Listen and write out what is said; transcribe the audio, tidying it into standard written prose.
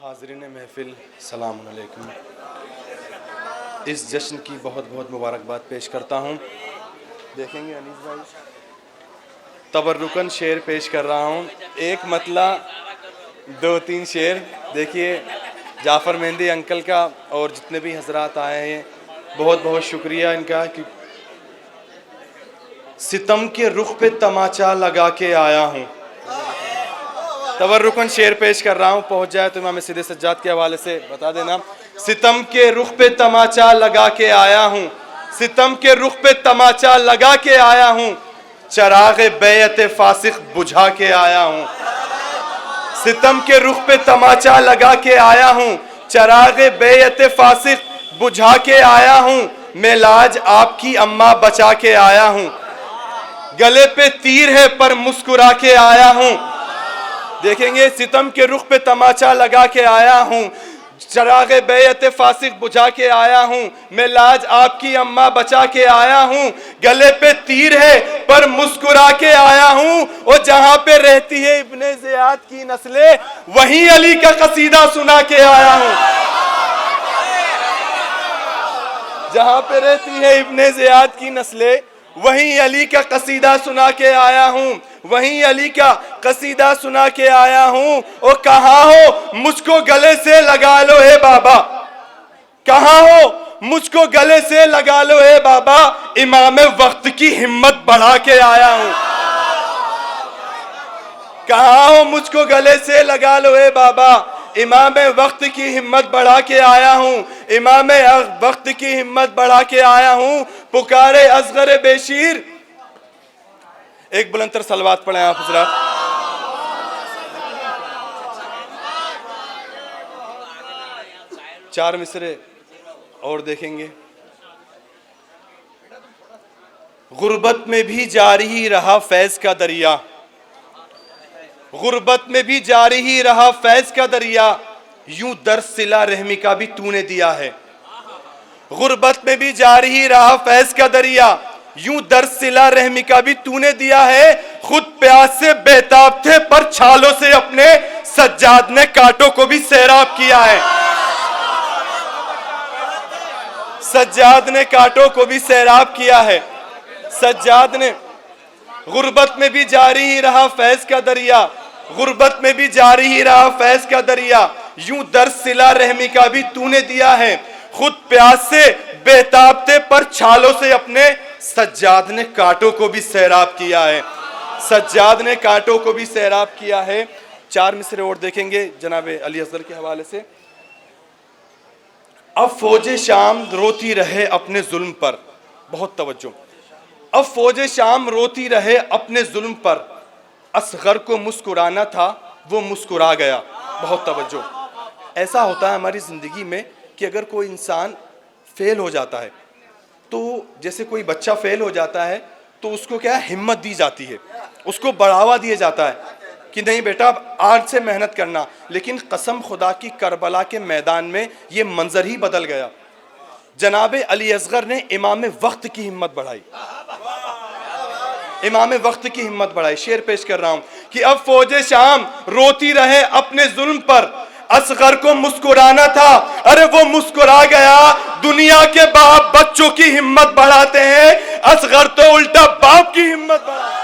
حاضرین محفل سلام علیکم. اس جشن کی بہت بہت مبارکباد پیش کرتا ہوں. دیکھیں گے انیس بھائی تبرکن شعر پیش کر رہا ہوں. ایک مطلع 2-3 شعر. دیکھیے جعفر مہندی انکل کا اور جتنے بھی حضرات آئے ہیں بہت بہت شکریہ ان کا کہ ستم کے رخ پہ تماچا لگا کے آیا ہوں. تبرکن شعر پیش کر رہا ہوں, پہنچ جائے تو امام سید سجاد کے حوالے سے بتا دینا. ستم کے رخ پہ تماچا لگا کے آیا ہوں, ستم کے رخ پہ تماچا لگا کے آیا ہوں, چراغ بیعت فاسق بجھا کے آیا ہوں. ستم کے رخ پہ تماچا لگا کے آیا ہوں, چراغ بیعت فاسق بجھا کے آیا ہوں, میں لاج آپ کی اماں بچا کے آیا ہوں. گلے پہ تیر ہے پر مسکرا کے آیا ہوں. دیکھیں گے ستم کے رخ پہ تماچا لگا کے آیا ہوں, چراغ بیعت فاسق بجھا کے آیا ہوں, میں لاج آپ کی اماں بچا کے آیا ہوں. گلے پہ تیر ہے پر مسکرا کے آیا ہوں, اور جہاں پہ رہتی ہے ابن زیاد کی نسلیں وہیں علی کا قصیدہ سنا کے آیا ہوں. جہاں پہ رہتی ہے ابن زیاد کی نسلیں وہیں علی کا قصیدہ سنا کے آیا ہوں, وہیں علی کا قصیدہ سنا کے آیا ہوں. اور کہاں ہو مجھ کو گلے سے لگا لو اے بابا, کہاں ہو مجھ کو گلے سے لگا لو اے بابا, امام وقت کی ہمت بڑھا کے آیا ہوں. کہاں ہو مجھ کو گلے سے لگا لو اے بابا, امام وقت کی ہمت بڑھا کے آیا ہوں, امام وقت کی ہمت بڑھا کے آیا ہوں. پکارے اصغر بے شیر. ایک بلند تر صلوات پڑھیں آپ حضرات. چار مصرے اور دیکھیں گے. غربت میں بھی جاری ہی رہا فیض کا دریا, غربت میں بھی جاری ہی رہا فیض کا دریا, یوں در صلہ رحمی کا بھی تو نے دیا ہے. غربت میں بھی جاری ہی رہا فیض کا دریا, یوں در صلہ رحمی کا بھی تو نے دیا ہے. خود پیاس سے بےتاب تھے پر چھالوں سے اپنے سجاد نے کانٹوں کو بھی سیراب کیا ہے. سجاد نے کانٹوں کو بھی سیراب کیا ہے. سجاد نے. غربت میں بھی جاری ہی رہا فیض کا دریا, غربت میں بھی جاری ہی رہا فیض کا دریا, یوں در صلہ رحمی کا بھی تو نے دیا ہے. خود پیاس سے بےتاب تھے پر چھالوں سے اپنے سجاد نے کانٹوں کو بھی سیراب کیا ہے. سجاد نے کانٹوں کو بھی سیراب کیا ہے. چار مصرے اور دیکھیں گے جناب علی اصغر کے حوالے سے. اب فوج شام روتی رہے اپنے ظلم پر, بہت توجہ, اب فوج شام روتی رہے اپنے ظلم پر, اصغر کو مسکرانا تھا وہ مسکرا گیا. بہت توجہ. ایسا ہوتا ہے ہماری زندگی میں کہ اگر کوئی انسان فیل ہو جاتا ہے تو جیسے کوئی بچہ فیل ہو جاتا ہے تو اس کو کیا ہے ہمت دی جاتی ہے, اس کو بڑھاوا دیا جاتا ہے کہ نہیں بیٹا اب آج سے محنت کرنا. لیکن قسم خدا کی کربلا کے میدان میں یہ منظر ہی بدل گیا. جناب علی اصغر نے امام وقت کی ہمت بڑھائی, امام وقت کی ہمت بڑھائی. شعر پیش کر رہا ہوں کہ اب فوج شام روتی رہے اپنے ظلم پر, اصغر کو مسکرانا تھا ارے وہ مسکرا گیا. دنیا کے باپ بچوں کی ہمت بڑھاتے ہیں, اصغر تو الٹا باپ کی ہمت بڑھاتے ہیں.